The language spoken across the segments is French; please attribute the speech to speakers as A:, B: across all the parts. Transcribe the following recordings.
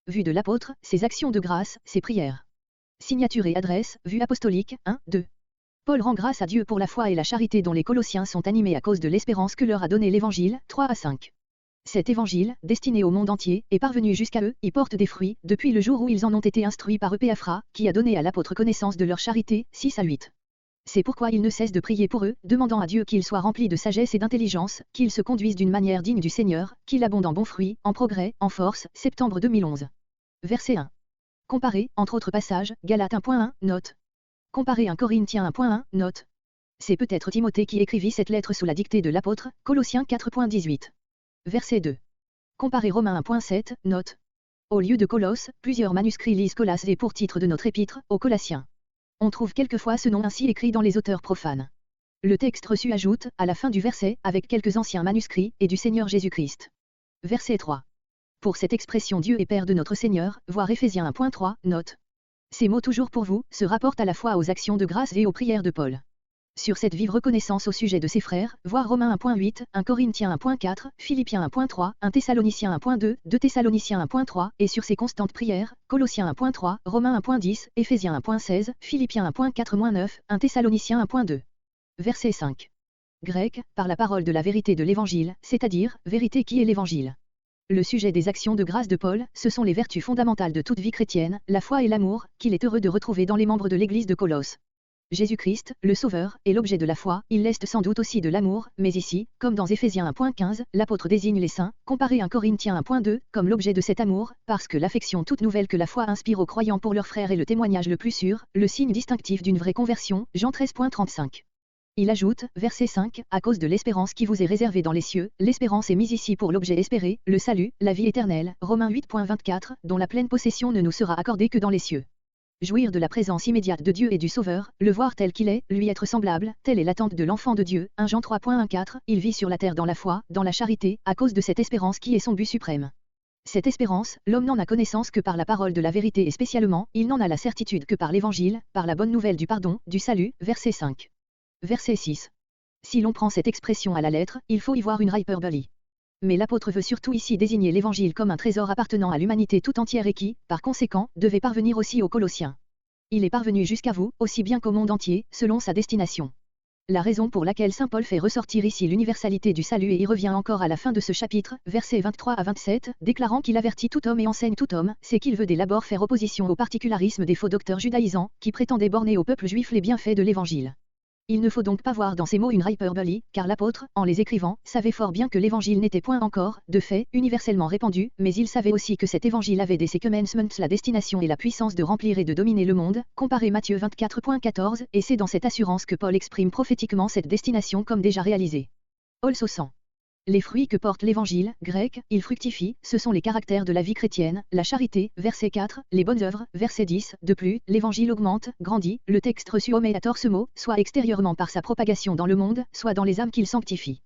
A: Vue de l'apôtre, ses actions de grâce, ses prières. Signature et adresse, vue apostolique, 1, 2. Paul rend grâce à Dieu pour la foi et la charité dont les Colossiens sont animés à cause de l'espérance que leur a donné l'Évangile, 3 à 5. Cet Évangile, destiné au monde entier, est parvenu jusqu'à eux, y porte des fruits, depuis le jour où ils en ont été instruits par Epéphras, qui a donné à l'apôtre connaissance de leur charité, 6 à 8. C'est pourquoi il ne cesse de prier pour eux, demandant à Dieu qu'ils soient remplis de sagesse et d'intelligence, qu'ils se conduisent d'une manière digne du Seigneur, qu'il abonde en bons fruits, en progrès, en force, septembre 2011. Verset 1. Comparez, entre autres passages, Galates 1.1, note. Comparez 1 Corinthiens 1.1, note. C'est peut-être Timothée qui écrivit cette lettre sous la dictée de l'apôtre, Colossiens 4.18. Verset 2. Comparez Romains 1.7, note. Au lieu de Colosse, plusieurs manuscrits lisent Colasse et pour titre de notre épître, aux Colossiens. On trouve quelquefois ce nom ainsi écrit dans les auteurs profanes. Le texte reçu ajoute, à la fin du verset, avec quelques anciens manuscrits, et du Seigneur Jésus-Christ. Verset 3. Pour cette expression Dieu est Père de notre Seigneur, voir Éphésiens 1.3, note. Ces mots toujours pour vous, se rapportent à la fois aux actions de grâce et aux prières de Paul. Sur cette vive reconnaissance au sujet de ses frères, voir Romains 1.8, 1 Corinthiens 1.4, Philippiens 1.3, 1 Thessaloniciens 1.2, 2 Thessaloniciens 1.3, et sur ses constantes prières, Colossiens 1.3, Romains 1.10, Éphésiens 1.16, Philippiens 1.4-9, 1 Thessaloniciens 1.2. Verset 5. Grec, par la parole de la vérité de l'Évangile, c'est-à-dire, vérité qui est l'Évangile. Le sujet des actions de grâce de Paul, ce sont les vertus fondamentales de toute vie chrétienne, la foi et l'amour, qu'il est heureux de retrouver dans les membres de l'Église de Colosse. Jésus-Christ, le Sauveur, est l'objet de la foi, il leste sans doute aussi de l'amour, mais ici, comme dans Éphésiens 1.15, l'apôtre désigne les saints, comparé 1 Corinthiens 1.2, comme l'objet de cet amour, parce que l'affection toute nouvelle que la foi inspire aux croyants pour leurs frères est le témoignage le plus sûr, le signe distinctif d'une vraie conversion, Jean 13.35. Il ajoute, verset 5, à cause de l'espérance qui vous est réservée dans les cieux, l'espérance est mise ici pour l'objet espéré, le salut, la vie éternelle, Romains 8.24, dont la pleine possession ne nous sera accordée que dans les cieux. Jouir de la présence immédiate de Dieu et du Sauveur, le voir tel qu'il est, lui être semblable, telle est l'attente de l'enfant de Dieu, 1 Jean 3.14, il vit sur la terre dans la foi, dans la charité, à cause de cette espérance qui est son but suprême. Cette espérance, l'homme n'en a connaissance que par la parole de la vérité et spécialement, il n'en a la certitude que par l'Évangile, par la bonne nouvelle du pardon, du salut, verset 5. Verset 6. Si l'on prend cette expression à la lettre, il faut y voir une hyperbole. Mais l'apôtre veut surtout ici désigner l'Évangile comme un trésor appartenant à l'humanité tout entière et qui, par conséquent, devait parvenir aussi aux Colossiens. Il est parvenu jusqu'à vous, aussi bien qu'au monde entier, selon sa destination. La raison pour laquelle saint Paul fait ressortir ici l'universalité du salut et y revient encore à la fin de ce chapitre, versets 23 à 27, déclarant qu'il avertit tout homme et enseigne tout homme, c'est qu'il veut dès l'abord faire opposition au particularisme des faux docteurs judaïsants, qui prétendaient borner au peuple juif les bienfaits de l'Évangile. Il ne faut donc pas voir dans ces mots une hyperbole, car l'apôtre, en les écrivant, savait fort bien que l'évangile n'était point encore, de fait, universellement répandu, mais il savait aussi que cet évangile avait dès ses commencements la destination et la puissance de remplir et de dominer le monde, comparé Matthieu 24.14, et c'est dans cette assurance que Paul exprime prophétiquement cette destination comme déjà réalisée. Also 100. Les fruits que porte l'évangile, grec, il fructifie, ce sont les caractères de la vie chrétienne, la charité, verset 4, les bonnes œuvres, verset 10, de plus, l'évangile augmente, grandit, le texte reçu omet à tort ce mot, soit extérieurement par sa propagation dans le monde, soit dans les âmes qu'il sanctifie.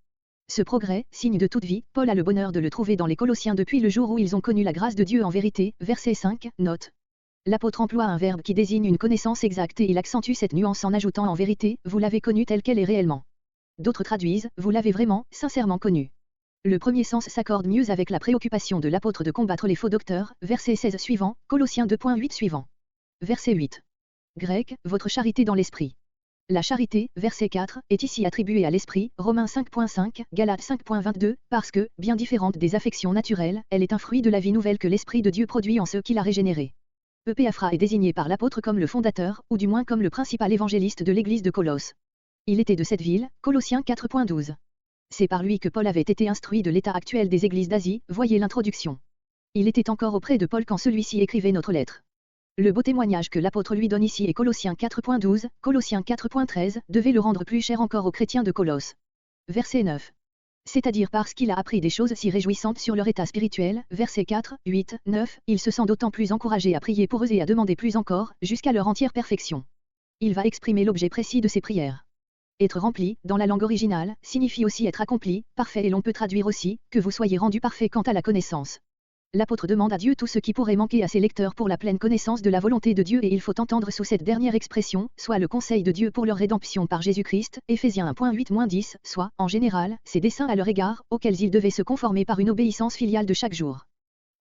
A: Ce progrès, signe de toute vie, Paul a le bonheur de le trouver dans les Colossiens depuis le jour où ils ont connu la grâce de Dieu en vérité, verset 5, note. L'apôtre emploie un verbe qui désigne une connaissance exacte et il accentue cette nuance en ajoutant en vérité, vous l'avez connue telle qu'elle est réellement. D'autres traduisent, vous l'avez vraiment, sincèrement connu. Le premier sens s'accorde mieux avec la préoccupation de l'apôtre de combattre les faux docteurs, verset 16 suivant, Colossiens 2.8 suivant. Verset 8. Grec, votre charité dans l'esprit. La charité, verset 4, est ici attribuée à l'esprit, Romains 5.5, Galates 5.22, parce que, bien différente des affections naturelles, elle est un fruit de la vie nouvelle que l'Esprit de Dieu produit en ceux qui l'a régénéré. Epéphras est désigné par l'apôtre comme le fondateur, ou du moins comme le principal évangéliste de l'église de Colosse. Il était de cette ville, Colossiens 4.12. C'est par lui que Paul avait été instruit de l'état actuel des églises d'Asie, voyez l'introduction. Il était encore auprès de Paul quand celui-ci écrivait notre lettre. Le beau témoignage que l'apôtre lui donne ici est Colossiens 4.12, Colossiens 4.13, devait le rendre plus cher encore aux chrétiens de Colosse. Verset 9. C'est-à-dire parce qu'il a appris des choses si réjouissantes sur leur état spirituel, versets 4, 8, 9, il se sent d'autant plus encouragé à prier pour eux et à demander plus encore, jusqu'à leur entière perfection. Il va exprimer l'objet précis de ses prières. Être rempli, dans la langue originale, signifie aussi être accompli, parfait et l'on peut traduire aussi, que vous soyez rendu parfait quant à la connaissance. L'apôtre demande à Dieu tout ce qui pourrait manquer à ses lecteurs pour la pleine connaissance de la volonté de Dieu et il faut entendre sous cette dernière expression, soit le conseil de Dieu pour leur rédemption par Jésus-Christ, Éphésiens 1.8-10, soit, en général, ses desseins à leur égard, auxquels ils devaient se conformer par une obéissance filiale de chaque jour.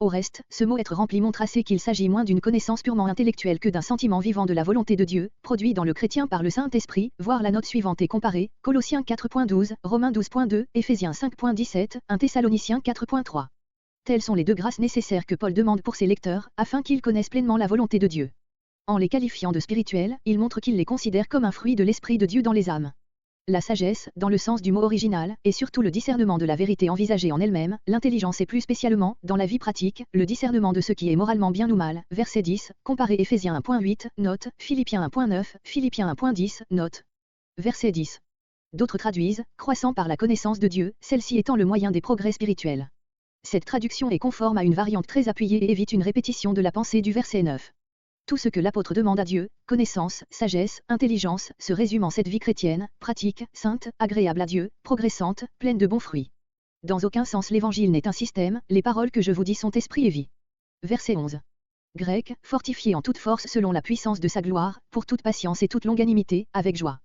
A: Au reste, ce mot être rempli montre assez qu'il s'agit moins d'une connaissance purement intellectuelle que d'un sentiment vivant de la volonté de Dieu, produit dans le chrétien par le Saint-Esprit, voir la note suivante et comparée, Colossiens 4.12, Romains 12.2, Éphésiens 5.17, 1 Thessaloniciens 4.3. Telles sont les deux grâces nécessaires que Paul demande pour ses lecteurs, afin qu'ils connaissent pleinement la volonté de Dieu. En les qualifiant de spirituels, il montre qu'il les considère comme un fruit de l'Esprit de Dieu dans les âmes. La sagesse, dans le sens du mot original, et surtout le discernement de la vérité envisagée en elle-même, l'intelligence et plus spécialement, dans la vie pratique, le discernement de ce qui est moralement bien ou mal, verset 10, comparé Éphésiens 1.8, note, Philippiens 1.9, Philippiens 1.10, note. Verset 10. D'autres traduisent, croissant par la connaissance de Dieu, celle-ci étant le moyen des progrès spirituels. Cette traduction est conforme à une variante très appuyée et évite une répétition de la pensée du verset 9. Tout ce que l'apôtre demande à Dieu, connaissance, sagesse, intelligence, se résume en cette vie chrétienne, pratique, sainte, agréable à Dieu, progressante, pleine de bons fruits. Dans aucun sens l'évangile n'est un système, les paroles que je vous dis sont esprit et vie. Verset 11. Grec, fortifié en toute force selon la puissance de sa gloire, pour toute patience et toute longanimité, avec joie.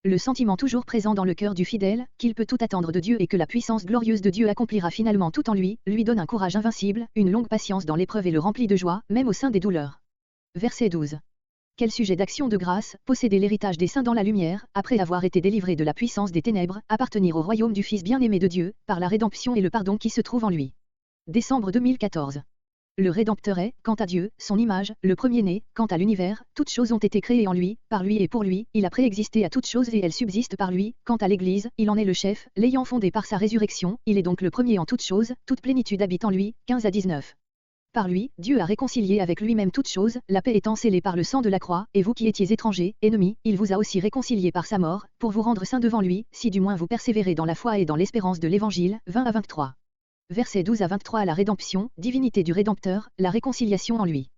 A: Le sentiment toujours présent dans le cœur du fidèle, qu'il peut tout attendre de Dieu et que la puissance glorieuse de Dieu accomplira finalement tout en lui donne un courage invincible, une longue patience dans l'épreuve et le remplit de joie, même au sein des douleurs. Verset 12. Quel sujet d'action de grâce, posséder l'héritage des saints dans la lumière, après avoir été délivré de la puissance des ténèbres, appartenir au royaume du Fils bien-aimé de Dieu, par la rédemption et le pardon qui se trouve en lui. Décembre 2014. Le Rédempteur est, quant à Dieu, son image, le premier-né, quant à l'univers, toutes choses ont été créées en lui, par lui et pour lui, il a préexisté à toutes choses et elles subsistent par lui, quant à l'Église, il en est le chef, l'ayant fondée par sa résurrection, il est donc le premier en toutes choses, toute plénitude habite en lui, 15 à 19. Par lui, Dieu a réconcilié avec lui-même toutes choses, la paix étant scellée par le sang de la croix, et vous qui étiez étrangers, ennemis, il vous a aussi réconciliés par sa mort, pour vous rendre saints devant lui, si du moins vous persévérez dans la foi et dans l'espérance de l'Évangile, 20 à 23. Versets 12 à 23 à la rédemption, divinité du Rédempteur, la réconciliation en lui.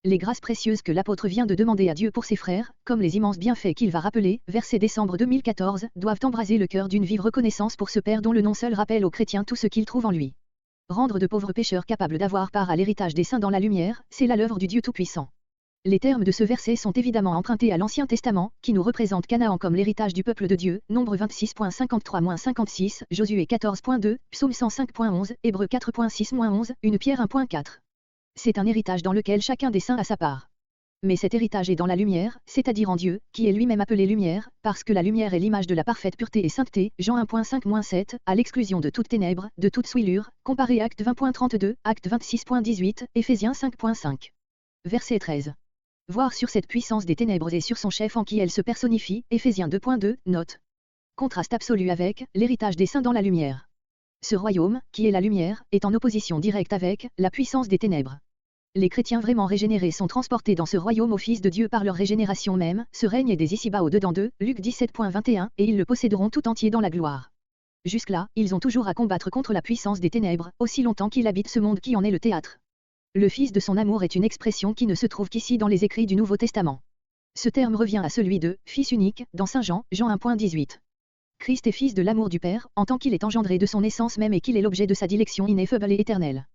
A: Les grâces précieuses que l'apôtre vient de demander à Dieu pour ses frères, comme les immenses bienfaits qu'il va rappeler, verset décembre 2014, doivent embraser le cœur d'une vive reconnaissance pour ce Père dont le nom seul rappelle aux chrétiens tout ce qu'ils trouvent en lui. Rendre de pauvres pécheurs capables d'avoir part à l'héritage des saints dans la lumière, c'est là l'œuvre du Dieu Tout-Puissant. Les termes de ce verset sont évidemment empruntés à l'Ancien Testament, qui nous représente Canaan comme l'héritage du peuple de Dieu, Nombre 26.53-56, Josué 14.2, Psaume 105.11, Hébreux 4.6-11, 1 Pierre 1.4. C'est un héritage dans lequel chacun des saints a sa part. Mais cet héritage est dans la lumière, c'est-à-dire en Dieu, qui est lui-même appelé lumière, parce que la lumière est l'image de la parfaite pureté et sainteté, Jean 1.5-7, à l'exclusion de toute ténèbres, de toute souillure, comparé Acte 20.32, Acte 26.18, Éphésiens 5.5. Verset 13. Voir sur cette puissance des ténèbres et sur son chef en qui elle se personnifie, Éphésiens 2.2, note. Contraste absolu avec l'héritage des saints dans la lumière. Ce royaume, qui est la lumière, est en opposition directe avec la puissance des ténèbres. Les chrétiens vraiment régénérés sont transportés dans ce royaume au Fils de Dieu par leur régénération même, ce règne est des ici-bas au-dedans d'eux, Luc 17.21, et ils le posséderont tout entier dans la gloire. Jusque-là, ils ont toujours à combattre contre la puissance des ténèbres, aussi longtemps qu'il habite ce monde qui en est le théâtre. Le Fils de son amour est une expression qui ne se trouve qu'ici dans les écrits du Nouveau Testament. Ce terme revient à celui de « Fils unique » dans Saint Jean, Jean 1.18. Christ est fils de l'amour du Père, en tant qu'il est engendré de son essence même et qu'il est l'objet de sa dilection ineffable et éternelle.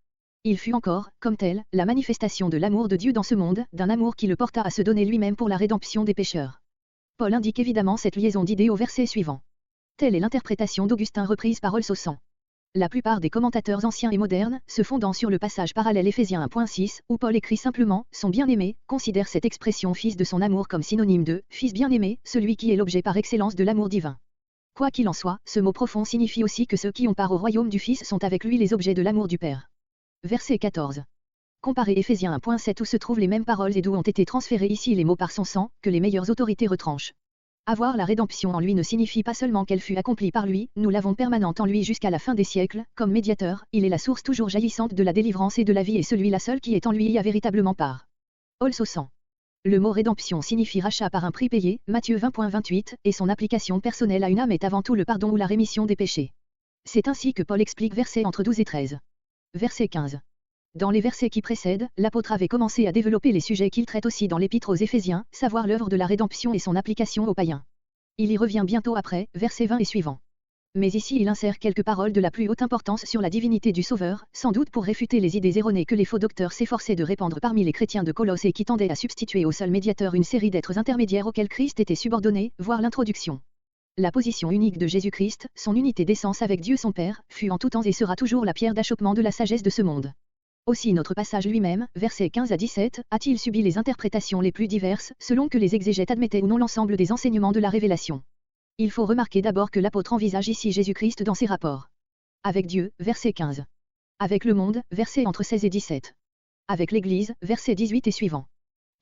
A: Il fut encore, comme tel, la manifestation de l'amour de Dieu dans ce monde, d'un amour qui le porta à se donner lui-même pour la rédemption des pécheurs. Paul indique évidemment cette liaison d'idées au verset suivant. Telle est l'interprétation d'Augustin reprise par Olsosan. La plupart des commentateurs anciens et modernes, se fondant sur le passage parallèle Éphésiens 1.6, où Paul écrit simplement « son bien-aimé », considèrent cette expression fils de son amour comme synonyme de « fils bien-aimé », celui qui est l'objet par excellence de l'amour divin. Quoi qu'il en soit, ce mot profond signifie aussi que ceux qui ont part au royaume du Fils sont avec lui les objets de l'amour du Père. Verset 14. Comparez Éphésiens 1.7 où se trouvent les mêmes paroles et d'où ont été transférés ici les mots par son sang, que les meilleures autorités retranchent. Avoir la rédemption en lui ne signifie pas seulement qu'elle fut accomplie par lui, nous l'avons permanente en lui jusqu'à la fin des siècles, comme médiateur, il est la source toujours jaillissante de la délivrance et de la vie et celui-là seul qui est en lui y a véritablement part. Olsosan. Le mot rédemption signifie rachat par un prix payé, Matthieu 20.28, et son application personnelle à une âme est avant tout le pardon ou la rémission des péchés. C'est ainsi que Paul explique versets entre 12 et 13. Verset 15. Dans les versets qui précèdent, l'apôtre avait commencé à développer les sujets qu'il traite aussi dans l'épître aux Éphésiens, savoir l'œuvre de la rédemption et son application aux païens. Il y revient bientôt après, versets 20 et suivants. Mais ici il insère quelques paroles de la plus haute importance sur la divinité du Sauveur, sans doute pour réfuter les idées erronées que les faux docteurs s'efforçaient de répandre parmi les chrétiens de Colosse et qui tendaient à substituer au seul médiateur une série d'êtres intermédiaires auxquels Christ était subordonné, voire l'introduction. La position unique de Jésus-Christ, son unité d'essence avec Dieu son Père, fut en tout temps et sera toujours la pierre d'achoppement de la sagesse de ce monde. Aussi notre passage lui-même, versets 15 à 17, a-t-il subi les interprétations les plus diverses, selon que les exégètes admettaient ou non l'ensemble des enseignements de la révélation. Il faut remarquer d'abord que l'apôtre envisage ici Jésus-Christ dans ses rapports. Avec Dieu, verset 15. Avec le monde, versets entre 16 et 17. Avec l'Église, versets 18 et suivants.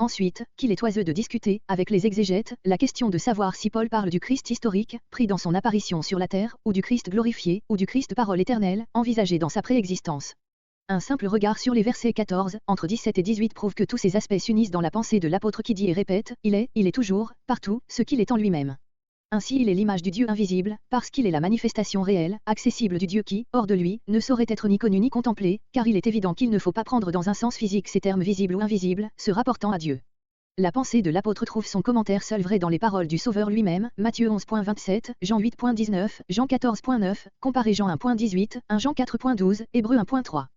A: Ensuite, qu'il est oiseux de discuter, avec les exégètes, la question de savoir si Paul parle du Christ historique, pris dans son apparition sur la terre, ou du Christ glorifié, ou du Christ parole éternelle, envisagé dans sa préexistence. Un simple regard sur les versets 14, entre 17 et 18 prouve que tous ces aspects s'unissent dans la pensée de l'apôtre qui dit et répète, il est toujours, partout, ce qu'il est en lui-même. Ainsi il est l'image du Dieu invisible, parce qu'il est la manifestation réelle, accessible du Dieu qui, hors de lui, ne saurait être ni connu ni contemplé, car il est évident qu'il ne faut pas prendre dans un sens physique ces termes visibles ou invisibles, se rapportant à Dieu. La pensée de l'apôtre trouve son commentaire seul vrai dans les paroles du Sauveur lui-même, Matthieu 11.27, Jean 8.19, Jean 14.9, comparé Jean 1.18, 1 Jean 4.12, Hébreux 1.3.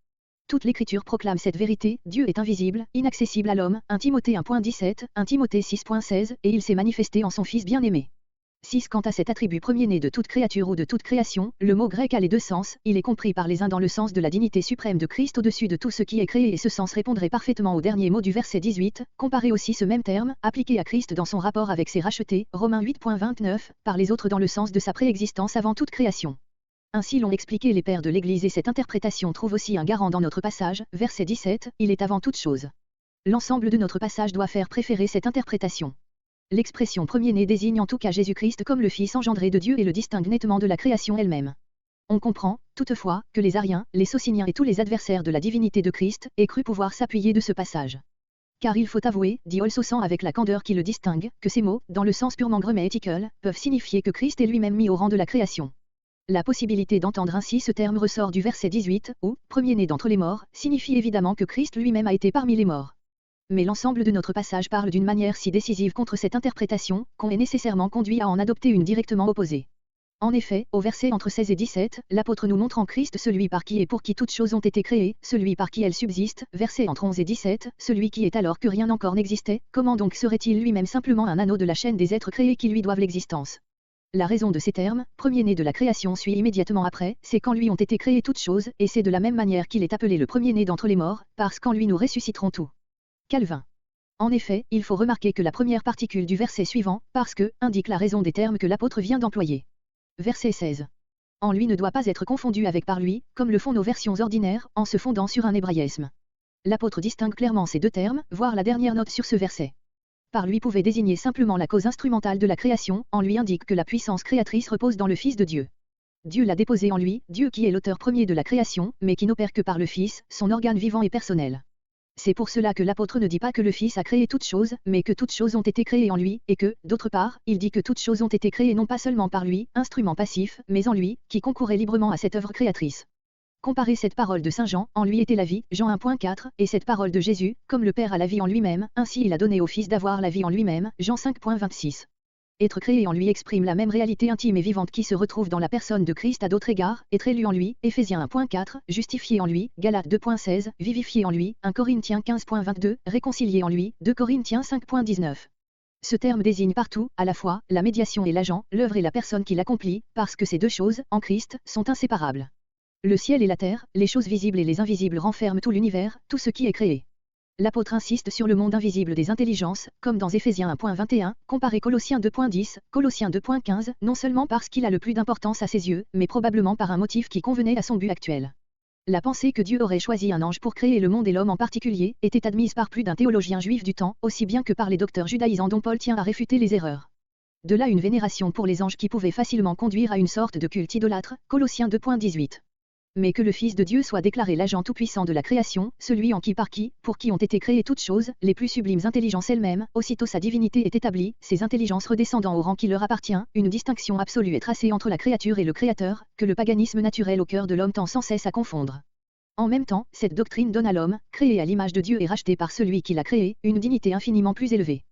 A: Toute l'Écriture proclame cette vérité, Dieu est invisible, inaccessible à l'homme, 1 Timothée 1.17, 1 Timothée 6.16, et il s'est manifesté en son Fils bien-aimé. 6. Quant à cet attribut premier-né de toute créature ou de toute création, le mot grec a les deux sens, il est compris par les uns dans le sens de la dignité suprême de Christ au-dessus de tout ce qui est créé et ce sens répondrait parfaitement au dernier mot du verset 18, comparé aussi ce même terme, appliqué à Christ dans son rapport avec ses rachetés, Romains 8.29, par les autres dans le sens de sa préexistence avant toute création. Ainsi l'ont expliqué les pères de l'Église et cette interprétation trouve aussi un garant dans notre passage, verset 17, il est avant toute chose. L'ensemble de notre passage doit faire préférer cette interprétation. L'expression premier-né désigne en tout cas Jésus-Christ comme le Fils engendré de Dieu et le distingue nettement de la création elle-même. On comprend, toutefois, que les Ariens, les Sociniens et tous les adversaires de la divinité de Christ aient cru pouvoir s'appuyer de ce passage. Car il faut avouer, dit Olsosan avec la candeur qui le distingue, que ces mots, dans le sens purement grammaticien, peuvent signifier que Christ est lui-même mis au rang de la création. La possibilité d'entendre ainsi ce terme ressort du verset 18, où, premier-né d'entre les morts, signifie évidemment que Christ lui-même a été parmi les morts. Mais l'ensemble de notre passage parle d'une manière si décisive contre cette interprétation, qu'on est nécessairement conduit à en adopter une directement opposée. En effet, au verset entre 16 et 17, l'apôtre nous montre en Christ celui par qui et pour qui toutes choses ont été créées, celui par qui elles subsistent, verset entre 11 et 17, celui qui est alors que rien encore n'existait, comment donc serait-il lui-même simplement un anneau de la chaîne des êtres créés qui lui doivent l'existence? La raison de ces termes, premier-né de la création suit immédiatement après, c'est qu'en lui ont été créées toutes choses, et c'est de la même manière qu'il est appelé le premier-né d'entre les morts, parce qu'en lui nous ressusciterons tout. Calvin. En effet, il faut remarquer que la première particule du verset suivant, parce que, indique la raison des termes que l'apôtre vient d'employer. Verset 16. En lui ne doit pas être confondu avec par lui, comme le font nos versions ordinaires, en se fondant sur un hébraïsme. L'apôtre distingue clairement ces deux termes, voire la dernière note sur ce verset. Par lui pouvait désigner simplement la cause instrumentale de la création, en lui indique que la puissance créatrice repose dans le Fils de Dieu. Dieu l'a déposé en lui, Dieu qui est l'auteur premier de la création, mais qui n'opère que par le Fils, son organe vivant et personnel. C'est pour cela que l'apôtre ne dit pas que le Fils a créé toutes choses, mais que toutes choses ont été créées en lui, et que, d'autre part, il dit que toutes choses ont été créées non pas seulement par lui, instrument passif, mais en lui, qui concourait librement à cette œuvre créatrice. Comparez cette parole de Saint Jean, en lui était la vie, Jean 1.4, et cette parole de Jésus, comme le Père a la vie en lui-même, ainsi il a donné au Fils d'avoir la vie en lui-même, Jean 5.26. Être créé en lui exprime la même réalité intime et vivante qui se retrouve dans la personne de Christ à d'autres égards, être élu en lui, Éphésiens 1.4, justifié en lui, Galates 2.16, vivifié en lui, 1 Corinthiens 15.22, réconcilié en lui, 2 Corinthiens 5.19. Ce terme désigne partout, à la fois, la médiation et l'agent, l'œuvre et la personne qui l'accomplit, parce que ces deux choses, en Christ, sont inséparables. Le ciel et la terre, les choses visibles et les invisibles renferment tout l'univers, tout ce qui est créé. L'apôtre insiste sur le monde invisible des intelligences, comme dans Éphésiens 1.21, comparé Colossiens 2.10, Colossiens 2.15, non seulement parce qu'il a le plus d'importance à ses yeux, mais probablement par un motif qui convenait à son but actuel. La pensée que Dieu aurait choisi un ange pour créer le monde et l'homme en particulier, était admise par plus d'un théologien juif du temps, aussi bien que par les docteurs judaïsants dont Paul tient à réfuter les erreurs. De là une vénération pour les anges qui pouvait facilement conduire à une sorte de culte idolâtre, Colossiens 2.18. Mais que le Fils de Dieu soit déclaré l'agent tout-puissant de la création, celui en qui par qui, pour qui ont été créées toutes choses, les plus sublimes intelligences elles-mêmes, aussitôt sa divinité est établie, ces intelligences redescendant au rang qui leur appartient, une distinction absolue est tracée entre la créature et le Créateur, que le paganisme naturel au cœur de l'homme tend sans cesse à confondre. En même temps, cette doctrine donne à l'homme, créé à l'image de Dieu et racheté par celui qui l'a créé, une dignité infiniment plus élevée.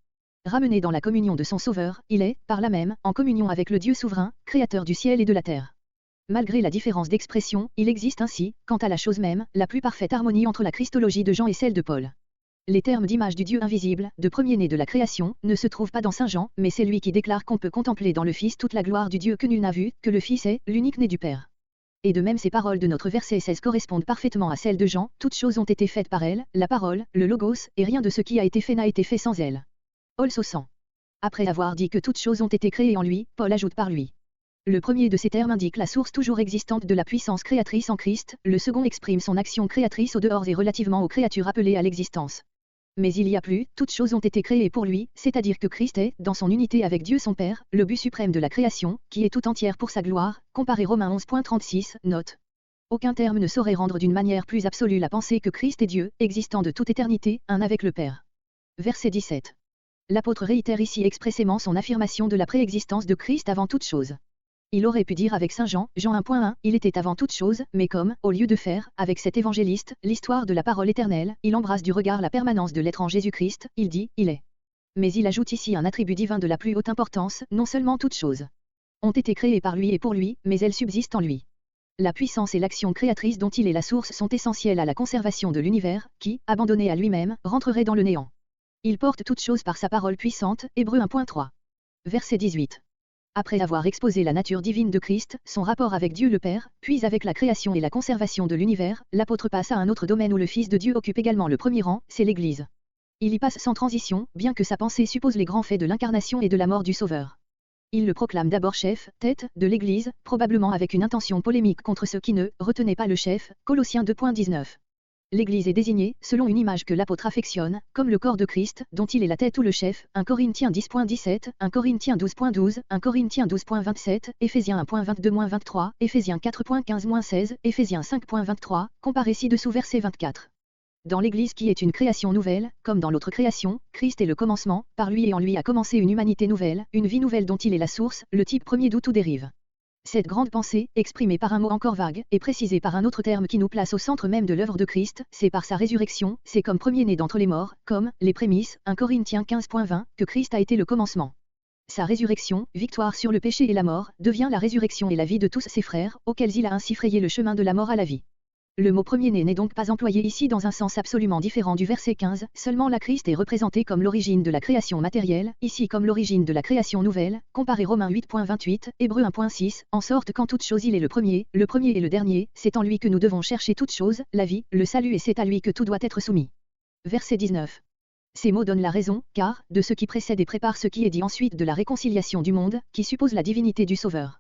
A: Ramené dans la communion de son Sauveur, il est, par là même, en communion avec le Dieu souverain, créateur du ciel et de la terre. Malgré la différence d'expression, il existe ainsi, quant à la chose même, la plus parfaite harmonie entre la christologie de Jean et celle de Paul. Les termes d'image du Dieu invisible, de premier-né de la création, ne se trouvent pas dans Saint Jean, mais c'est lui qui déclare qu'on peut contempler dans le Fils toute la gloire du Dieu que nul n'a vu, que le Fils est, l'unique né du Père. Et de même ces paroles de notre verset 16 correspondent parfaitement à celles de Jean, toutes choses ont été faites par elle, la parole, le logos, et rien de ce qui a été fait n'a été fait sans elle. Also 100. Après avoir dit que toutes choses ont été créées en lui, Paul ajoute par lui. Le premier de ces termes indique la source toujours existante de la puissance créatrice en Christ, le second exprime son action créatrice au dehors et relativement aux créatures appelées à l'existence. Mais il y a plus, toutes choses ont été créées pour lui, c'est-à-dire que Christ est, dans son unité avec Dieu son Père, le but suprême de la création, qui est tout entière pour sa gloire, comparé Romains 11.36, note. Aucun terme ne saurait rendre d'une manière plus absolue la pensée que Christ est Dieu, existant de toute éternité, un avec le Père. Verset 17. L'apôtre réitère ici expressément son affirmation de la préexistence de Christ avant toute chose. Il aurait pu dire avec Saint Jean, Jean 1.1, il était avant toute chose, mais comme, au lieu de faire, avec cet évangéliste, l'histoire de la parole éternelle, il embrasse du regard la permanence de l'être en Jésus-Christ, il dit, il est. Mais il ajoute ici un attribut divin de la plus haute importance, non seulement toutes choses ont été créées par lui et pour lui, mais elles subsistent en lui. La puissance et l'action créatrice dont il est la source sont essentielles à la conservation de l'univers, qui, abandonné à lui-même, rentrerait dans le néant. Il porte toutes choses par sa parole puissante, Hébreux 1.3. Verset 18. Après avoir exposé la nature divine de Christ, son rapport avec Dieu le Père, puis avec la création et la conservation de l'univers, l'apôtre passe à un autre domaine où le Fils de Dieu occupe également le premier rang, c'est l'Église. Il y passe sans transition, bien que sa pensée suppose les grands faits de l'incarnation et de la mort du Sauveur. Il le proclame d'abord chef, tête, de l'Église, probablement avec une intention polémique contre ceux qui ne retenaient pas le chef, Colossiens 2.19. L'Église est désignée, selon une image que l'apôtre affectionne, comme le corps de Christ, dont il est la tête ou le chef, 1 Corinthiens 10.17, 1 Corinthiens 12.12, 1 Corinthiens 12.27, Éphésiens 1.22-23, Éphésiens 4.15-16, Éphésiens 5.23, comparé ci-dessous verset 24. Dans l'Église qui est une création nouvelle, comme dans l'autre création, Christ est le commencement, par lui et en lui a commencé une humanité nouvelle, une vie nouvelle dont il est la source, le type premier d'où tout dérive. Cette grande pensée, exprimée par un mot encore vague, et précisée par un autre terme qui nous place au centre même de l'œuvre de Christ, c'est par sa résurrection, c'est comme premier-né d'entre les morts, comme, les prémices, 1 Corinthiens 15.20, que Christ a été le commencement. Sa résurrection, victoire sur le péché et la mort, devient la résurrection et la vie de tous ses frères, auxquels il a ainsi frayé le chemin de la mort à la vie. Le mot premier-né n'est donc pas employé ici dans un sens absolument différent du verset 15, seulement la Christ est représenté comme l'origine de la création matérielle, ici comme l'origine de la création nouvelle, comparé Romains 8.28, Hébreux 1.6, en sorte qu'en toute chose il est le premier et le dernier, c'est en lui que nous devons chercher toutes choses, la vie, le salut et c'est à lui que tout doit être soumis. Verset 19. Ces mots donnent la raison, car, de ce qui précède et prépare ce qui est dit ensuite de la réconciliation du monde, qui suppose la divinité du Sauveur.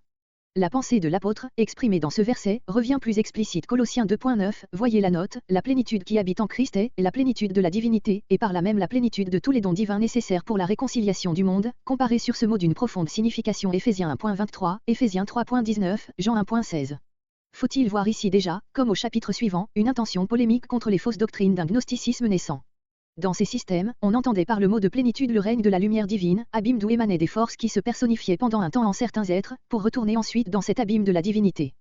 A: La pensée de l'apôtre, exprimée dans ce verset, revient plus explicite Colossiens 2.9, voyez la note, la plénitude qui habite en Christ est la plénitude de la divinité, et par là même la plénitude de tous les dons divins nécessaires pour la réconciliation du monde, comparé sur ce mot d'une profonde signification Éphésiens 1.23, Éphésiens 3.19, Jean 1.16. Faut-il voir ici déjà, comme au chapitre suivant, une intention polémique contre les fausses doctrines d'un gnosticisme naissant. Dans ces systèmes, on entendait par le mot de plénitude le règne de la lumière divine, abîme d'où émanaient des forces qui se personnifiaient pendant un temps en certains êtres, pour retourner ensuite dans cet abîme de la divinité.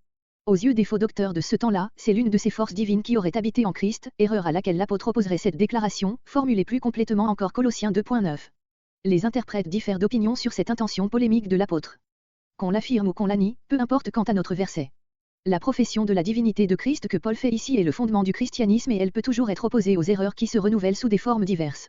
A: Aux yeux des faux docteurs de ce temps-là, c'est l'une de ces forces divines qui aurait habité en Christ, erreur à laquelle l'apôtre opposerait cette déclaration, formulée plus complètement encore Colossiens 2.9. Les interprètes diffèrent d'opinion sur cette intention polémique de l'apôtre. Qu'on l'affirme ou qu'on la nie, peu importe quant à notre verset. La profession de la divinité de Christ que Paul fait ici est le fondement du christianisme et elle peut toujours être opposée aux erreurs qui se renouvellent sous des formes diverses.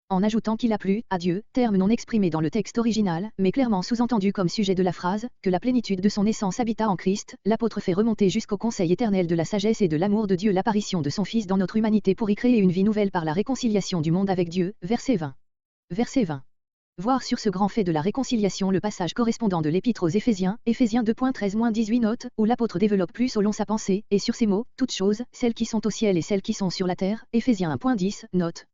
A: En ajoutant qu'il a plu à Dieu, terme non exprimé dans le texte original, mais clairement sous-entendu comme sujet de la phrase, que la plénitude de son essence habita en Christ, l'apôtre fait remonter jusqu'au conseil éternel de la sagesse et de l'amour de Dieu l'apparition de son Fils dans notre humanité pour y créer une vie nouvelle par la réconciliation du monde avec Dieu, verset 20. Verset 20. Voir sur ce grand fait de la réconciliation le passage correspondant de l'épître aux Éphésiens, Éphésiens 2.13-18 note, où l'apôtre développe plus au long sa pensée, et sur ces mots, toutes choses, celles qui sont au ciel et celles qui sont sur la terre, Éphésiens 1.10, note.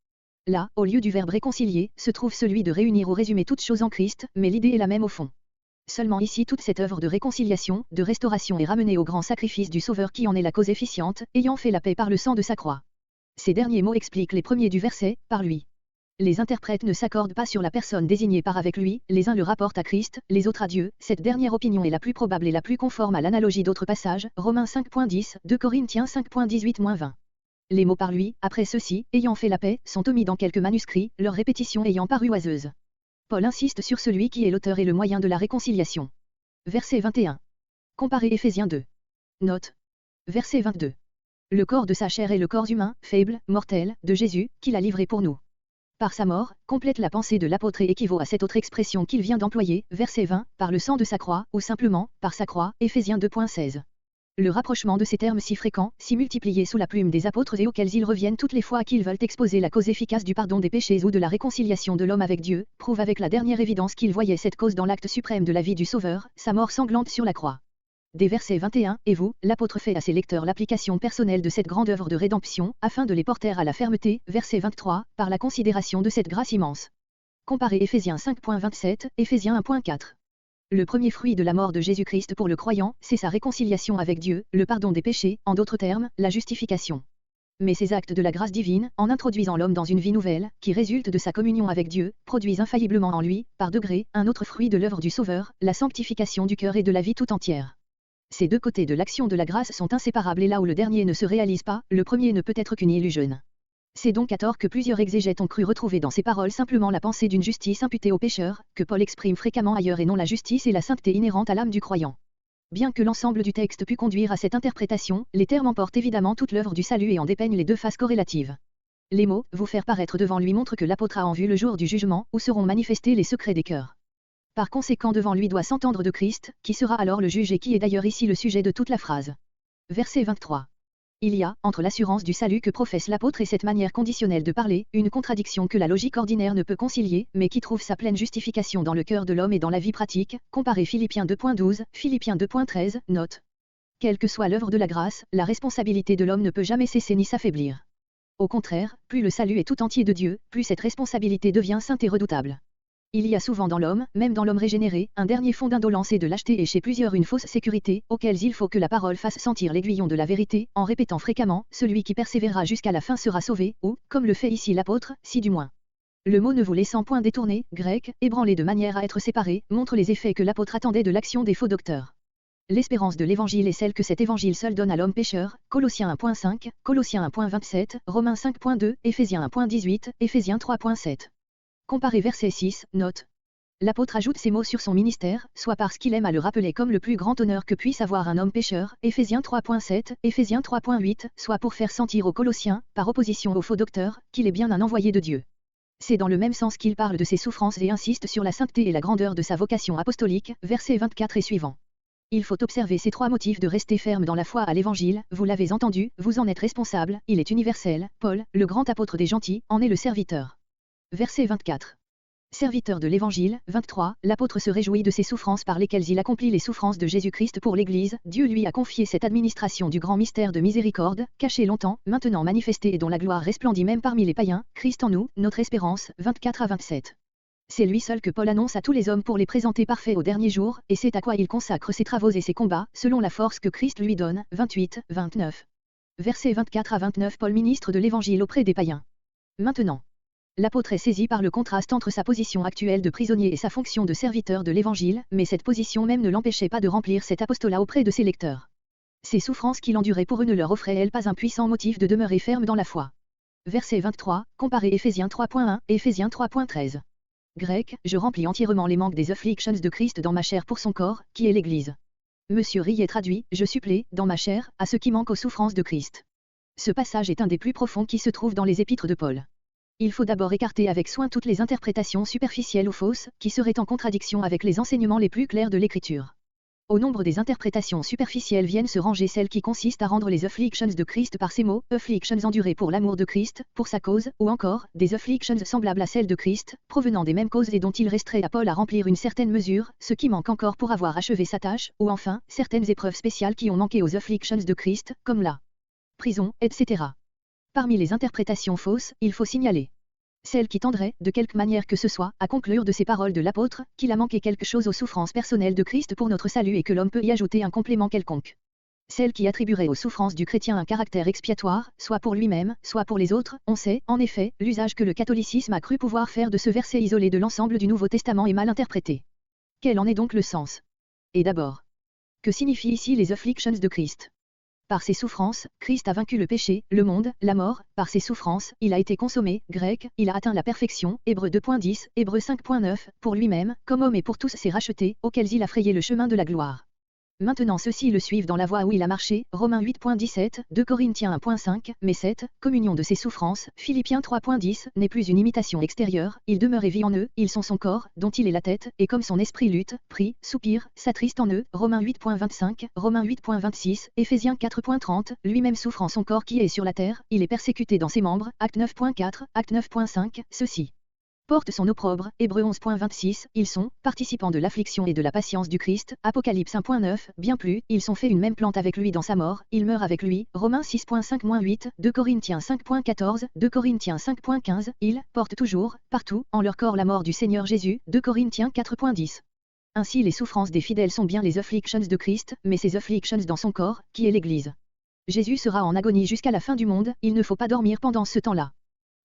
A: Là, au lieu du verbe réconcilier, se trouve celui de réunir ou résumer toutes choses en Christ, mais l'idée est la même au fond. Seulement ici toute cette œuvre de réconciliation, de restauration est ramenée au grand sacrifice du Sauveur qui en est la cause efficiente, ayant fait la paix par le sang de sa croix. Ces derniers mots expliquent les premiers du verset, par lui. Les interprètes ne s'accordent pas sur la personne désignée par avec lui, les uns le rapportent à Christ, les autres à Dieu, cette dernière opinion est la plus probable et la plus conforme à l'analogie d'autres passages, Romains 5.10, 2 Corinthiens 5.18-20. Les mots par lui, après ceci, ayant fait la paix, sont omis dans quelques manuscrits, leur répétition ayant paru oiseuse. Paul insiste sur celui qui est l'auteur et le moyen de la réconciliation. Verset 21. Comparez Éphésiens 2. Note. Verset 22. Le corps de sa chair est le corps humain, faible, mortel, de Jésus, qu'il a livré pour nous. Par sa mort, complète la pensée de l'apôtre et équivaut à cette autre expression qu'il vient d'employer, verset 20, par le sang de sa croix, ou simplement, par sa croix, Éphésiens 2.16. Le rapprochement de ces termes si fréquents, si multipliés sous la plume des apôtres et auxquels ils reviennent toutes les fois qu'ils veulent exposer la cause efficace du pardon des péchés ou de la réconciliation de l'homme avec Dieu, prouve avec la dernière évidence qu'ils voyaient cette cause dans l'acte suprême de la vie du Sauveur, sa mort sanglante sur la croix. Des versets 21, et vous, l'apôtre fait à ses lecteurs l'application personnelle de cette grande œuvre de rédemption, afin de les porter à la fermeté, verset 23, par la considération de cette grâce immense. Comparez Éphésiens 5.27, Éphésiens 1.4. Le premier fruit de la mort de Jésus-Christ pour le croyant, c'est sa réconciliation avec Dieu, le pardon des péchés, en d'autres termes, la justification. Mais ces actes de la grâce divine, en introduisant l'homme dans une vie nouvelle, qui résulte de sa communion avec Dieu, produisent infailliblement en lui, par degrés, un autre fruit de l'œuvre du Sauveur, la sanctification du cœur et de la vie tout entière. Ces deux côtés de l'action de la grâce sont inséparables et là où le dernier ne se réalise pas, le premier ne peut être qu'une illusion. C'est donc à tort que plusieurs exégètes ont cru retrouver dans ces paroles simplement la pensée d'une justice imputée aux pécheurs, que Paul exprime fréquemment ailleurs et non la justice et la sainteté inhérente à l'âme du croyant. Bien que l'ensemble du texte pût conduire à cette interprétation, les termes emportent évidemment toute l'œuvre du salut et en dépeignent les deux faces corrélatives. Les mots « vous faire paraître devant lui » montrent que l'apôtre a en vue le jour du jugement, où seront manifestés les secrets des cœurs. Par conséquent devant lui doit s'entendre de Christ, qui sera alors le juge et qui est d'ailleurs ici le sujet de toute la phrase. Verset 23. Il y a, entre l'assurance du salut que professe l'apôtre et cette manière conditionnelle de parler, une contradiction que la logique ordinaire ne peut concilier, mais qui trouve sa pleine justification dans le cœur de l'homme et dans la vie pratique. Comparez Philippiens 2.12, Philippiens 2.13, note. Quelle que soit l'œuvre de la grâce, la responsabilité de l'homme ne peut jamais cesser ni s'affaiblir. Au contraire, plus le salut est tout entier de Dieu, plus cette responsabilité devient sainte et redoutable. Il y a souvent dans l'homme, même dans l'homme régénéré, un dernier fond d'indolence et de lâcheté et chez plusieurs une fausse sécurité, auxquelles il faut que la parole fasse sentir l'aiguillon de la vérité, en répétant fréquemment, celui qui persévérera jusqu'à la fin sera sauvé, ou, comme le fait ici l'apôtre, si du moins. Le mot ne vous laissant point détourner, grec, ébranlé de manière à être séparé, montre les effets que l'apôtre attendait de l'action des faux docteurs. L'espérance de l'évangile est celle que cet évangile seul donne à l'homme pécheur, Colossiens 1.5, Colossiens 1.27, Romains 5.2, Éphésiens 1.18, Éphésiens 3.7. Comparez verset 6, note. L'apôtre ajoute ces mots sur son ministère, soit parce qu'il aime à le rappeler comme le plus grand honneur que puisse avoir un homme pécheur, Éphésiens 3.7, Éphésiens 3.8, soit pour faire sentir aux Colossiens, par opposition aux faux docteurs, qu'il est bien un envoyé de Dieu. C'est dans le même sens qu'il parle de ses souffrances et insiste sur la sainteté et la grandeur de sa vocation apostolique, versets 24 et suivants. Il faut observer ces trois motifs de rester ferme dans la foi à l'Évangile, vous l'avez entendu, vous en êtes responsable, il est universel, Paul, le grand apôtre des gentils, en est le serviteur. Verset 24. Serviteur de l'Évangile, 23, l'apôtre se réjouit de ses souffrances par lesquelles il accomplit les souffrances de Jésus-Christ pour l'Église, Dieu lui a confié cette administration du grand mystère de miséricorde, caché longtemps, maintenant manifesté et dont la gloire resplendit même parmi les païens, Christ en nous, notre espérance, 24 à 27. C'est lui seul que Paul annonce à tous les hommes pour les présenter parfaits au dernier jour, et c'est à quoi il consacre ses travaux et ses combats, selon la force que Christ lui donne, 28, 29. Versets 24 à 29 Paul ministre de l'Évangile auprès des païens. Maintenant. L'apôtre est saisi par le contraste entre sa position actuelle de prisonnier et sa fonction de serviteur de l'Évangile, mais cette position même ne l'empêchait pas de remplir cet apostolat auprès de ses lecteurs. Ces souffrances qu'il endurait pour eux ne leur offraient-elles pas un puissant motif de demeurer ferme dans la foi. Verset 23, comparez Éphésiens 3.1 et Éphésiens 3.13. Grec, je remplis entièrement les manques des afflictions de Christ dans ma chair pour son corps, qui est l'Église. Monsieur Rillet traduit, je supplée, dans ma chair, à ce qui manque aux souffrances de Christ. Ce passage est un des plus profonds qui se trouvent dans les épîtres de Paul. Il faut d'abord écarter avec soin toutes les interprétations superficielles ou fausses, qui seraient en contradiction avec les enseignements les plus clairs de l'Écriture. Au nombre des interprétations superficielles viennent se ranger celles qui consistent à rendre les afflictions de Christ par ces mots, afflictions endurées pour l'amour de Christ, pour sa cause, ou encore, des afflictions semblables à celles de Christ, provenant des mêmes causes et dont il resterait à Paul à remplir une certaine mesure, ce qui manque encore pour avoir achevé sa tâche, ou enfin, certaines épreuves spéciales qui ont manqué aux afflictions de Christ, comme la prison, etc. Parmi les interprétations fausses, il faut signaler celle qui tendrait, de quelque manière que ce soit, à conclure de ces paroles de l'apôtre, qu'il a manqué quelque chose aux souffrances personnelles de Christ pour notre salut et que l'homme peut y ajouter un complément quelconque. Celle qui attribuerait aux souffrances du chrétien un caractère expiatoire, soit pour lui-même, soit pour les autres. On sait, en effet, l'usage que le catholicisme a cru pouvoir faire de ce verset isolé de l'ensemble du Nouveau Testament est mal interprété. Quel en est donc le sens? Et d'abord, que signifient ici les afflictions de Christ? Par ses souffrances, Christ a vaincu le péché, le monde, la mort, par ses souffrances, il a été consommé, grec, il a atteint la perfection, Hébreux 2.10, Hébreux 5.9, pour lui-même, comme homme et pour tous ses rachetés, auxquels il a frayé le chemin de la gloire. Maintenant ceux-ci le suivent dans la voie où il a marché, Romains 8.17, 2 Corinthiens 1.5, mais 7, communion de ses souffrances, Philippiens 3.10, n'est plus une imitation extérieure, il demeure et vit en eux, ils sont son corps, dont il est la tête, et comme son esprit lutte, prie, soupire, s'attriste en eux, Romains 8.25, Romains 8.26, Éphésiens 4.30, lui-même souffre en son corps qui est sur la terre, il est persécuté dans ses membres, Acte 9.4, Acte 9.5, ceci porte son opprobre, Hébreux 11.26, ils sont, participants de l'affliction et de la patience du Christ, Apocalypse 1.9, bien plus, ils sont faits une même plante avec lui dans sa mort, ils meurent avec lui, Romains 6.5-8, 2 Corinthiens 5.14, 2 Corinthiens 5.15, ils portent toujours, partout, en leur corps la mort du Seigneur Jésus, 2 Corinthiens 4.10. Ainsi les souffrances des fidèles sont bien les afflictions de Christ, mais ces afflictions dans son corps, qui est l'Église. Jésus sera en agonie jusqu'à la fin du monde, il ne faut pas dormir pendant ce temps-là.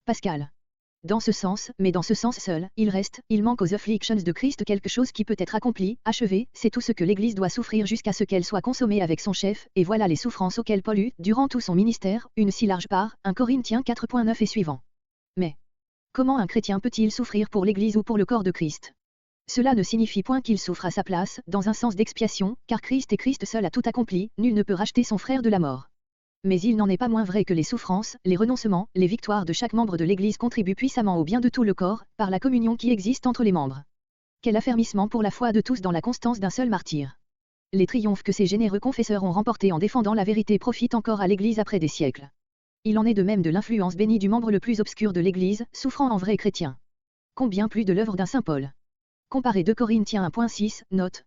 A: Pascal. Dans ce sens, mais dans ce sens seul, il manque aux afflictions de Christ quelque chose qui peut être accompli, achevé, c'est tout ce que l'Église doit souffrir jusqu'à ce qu'elle soit consommée avec son chef, et voilà les souffrances auxquelles Paul eut, durant tout son ministère, une si large part, 1 Corinthiens 4.9 et suivant. Mais, comment un chrétien peut-il souffrir pour l'Église ou pour le corps de Christ? Cela ne signifie point qu'il souffre à sa place, dans un sens d'expiation, car Christ et Christ seul a tout accompli, nul ne peut racheter son frère de la mort. Mais il n'en est pas moins vrai que les souffrances, les renoncements, les victoires de chaque membre de l'Église contribuent puissamment au bien de tout le corps, par la communion qui existe entre les membres. Quel affermissement pour la foi de tous dans la constance d'un seul martyr. Les triomphes que ces généreux confesseurs ont remportés en défendant la vérité profitent encore à l'Église après des siècles. Il en est de même de l'influence bénie du membre le plus obscur de l'Église, souffrant en vrai chrétien. Combien plus de l'œuvre d'un saint Paul. Comparez 2 Corinthiens 1.6, note.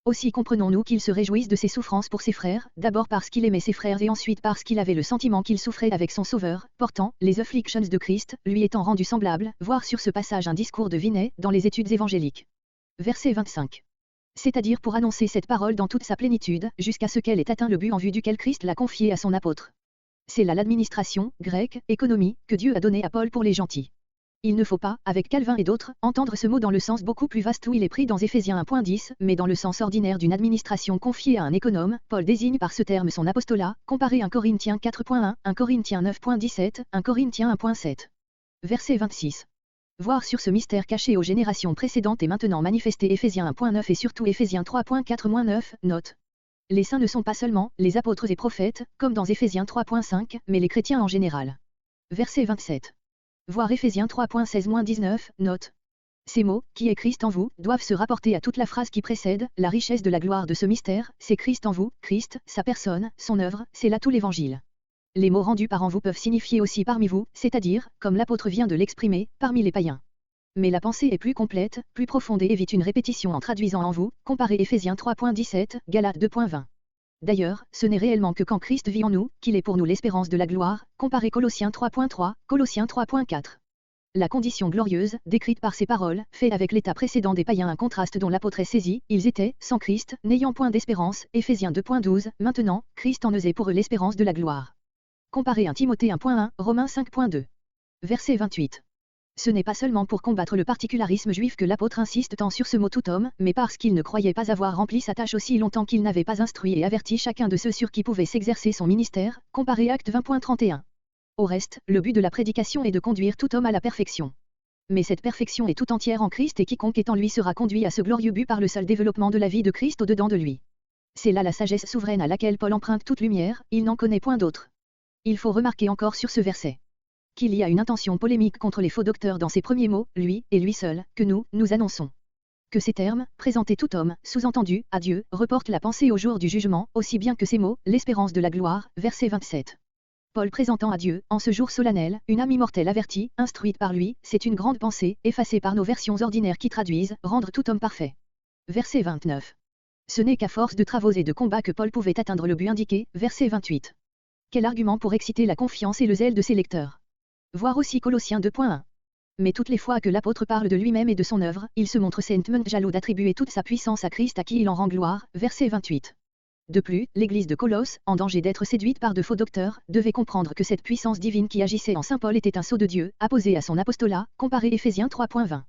A: Aussi comprenons-nous qu'il se réjouisse de ses souffrances pour ses frères, d'abord parce qu'il aimait ses frères et ensuite parce qu'il avait le sentiment qu'il souffrait avec son Sauveur, portant les afflictions de Christ, lui étant rendu semblable, voir sur ce passage un discours de Vinay, dans les études évangéliques. Verset 25. C'est-à-dire pour annoncer cette parole dans toute sa plénitude, jusqu'à ce qu'elle ait atteint le but en vue duquel Christ l'a confié à son apôtre. C'est là l'administration, grecque, économie, que Dieu a donnée à Paul pour les gentils. Il ne faut pas, avec Calvin et d'autres, entendre ce mot dans le sens beaucoup plus vaste où il est pris dans Éphésiens 1.10, mais dans le sens ordinaire d'une administration confiée à un économe. Paul désigne par ce terme son apostolat, comparé 1 Corinthiens 4.1, 1 Corinthiens 9.17, 1 Corinthiens 1.7. Verset 26. Voir sur ce mystère caché aux générations précédentes et maintenant manifesté Éphésiens 1.9 et surtout Éphésiens 3.4-9, note. Les saints ne sont pas seulement les apôtres et prophètes, comme dans Éphésiens 3.5, mais les chrétiens en général. Verset 27. Voir Éphésiens 3.16-19, note. Ces mots, qui est Christ en vous, doivent se rapporter à toute la phrase qui précède, la richesse de la gloire de ce mystère, c'est Christ en vous, Christ, sa personne, son œuvre, c'est là tout l'évangile. Les mots rendus par en vous peuvent signifier aussi parmi vous, c'est-à-dire, comme l'apôtre vient de l'exprimer, parmi les païens. Mais la pensée est plus complète, plus profonde et évite une répétition en traduisant en vous, comparez Éphésiens 3.17, Galates 2.20. D'ailleurs, ce n'est réellement que quand Christ vit en nous, qu'il est pour nous l'espérance de la gloire, comparez Colossiens 3.3, Colossiens 3.4. La condition glorieuse, décrite par ces paroles, fait avec l'état précédent des païens un contraste dont l'apôtre est saisi, ils étaient, sans Christ, n'ayant point d'espérance, Éphésiens 2.12, maintenant, Christ en eux est pour eux l'espérance de la gloire. Comparez 1 Timothée 1.1, Romains 5.2. Verset 28. Ce n'est pas seulement pour combattre le particularisme juif que l'apôtre insiste tant sur ce mot tout homme, mais parce qu'il ne croyait pas avoir rempli sa tâche aussi longtemps qu'il n'avait pas instruit et averti chacun de ceux sur qui pouvait s'exercer son ministère, comparez Acte 20.31. Au reste, le but de la prédication est de conduire tout homme à la perfection. Mais cette perfection est tout entière en Christ et quiconque est en lui sera conduit à ce glorieux but par le seul développement de la vie de Christ au-dedans de lui. C'est là la sagesse souveraine à laquelle Paul emprunte toute lumière, il n'en connaît point d'autre. Il faut remarquer encore sur ce verset qu'il y a une intention polémique contre les faux docteurs dans ces premiers mots, lui, et lui seul, que nous annonçons. Que ces termes, présentés tout homme, sous-entendu, à Dieu, reportent la pensée au jour du jugement, aussi bien que ces mots, l'espérance de la gloire, verset 27. Paul présentant à Dieu, en ce jour solennel, une âme immortelle avertie, instruite par lui, c'est une grande pensée, effacée par nos versions ordinaires qui traduisent, rendre tout homme parfait. Verset 29. Ce n'est qu'à force de travaux et de combats que Paul pouvait atteindre le but indiqué, verset 28. Quel argument pour exciter la confiance et le zèle de ses lecteurs. Voir aussi Colossiens 2.1. Mais toutes les fois que l'apôtre parle de lui-même et de son œuvre, il se montre saintement jaloux d'attribuer toute sa puissance à Christ à qui il en rend gloire, verset 28. De plus, l'église de Colosse, en danger d'être séduite par de faux docteurs, devait comprendre que cette puissance divine qui agissait en saint Paul était un sceau de Dieu, apposé à son apostolat, comparé Éphésiens 3.20.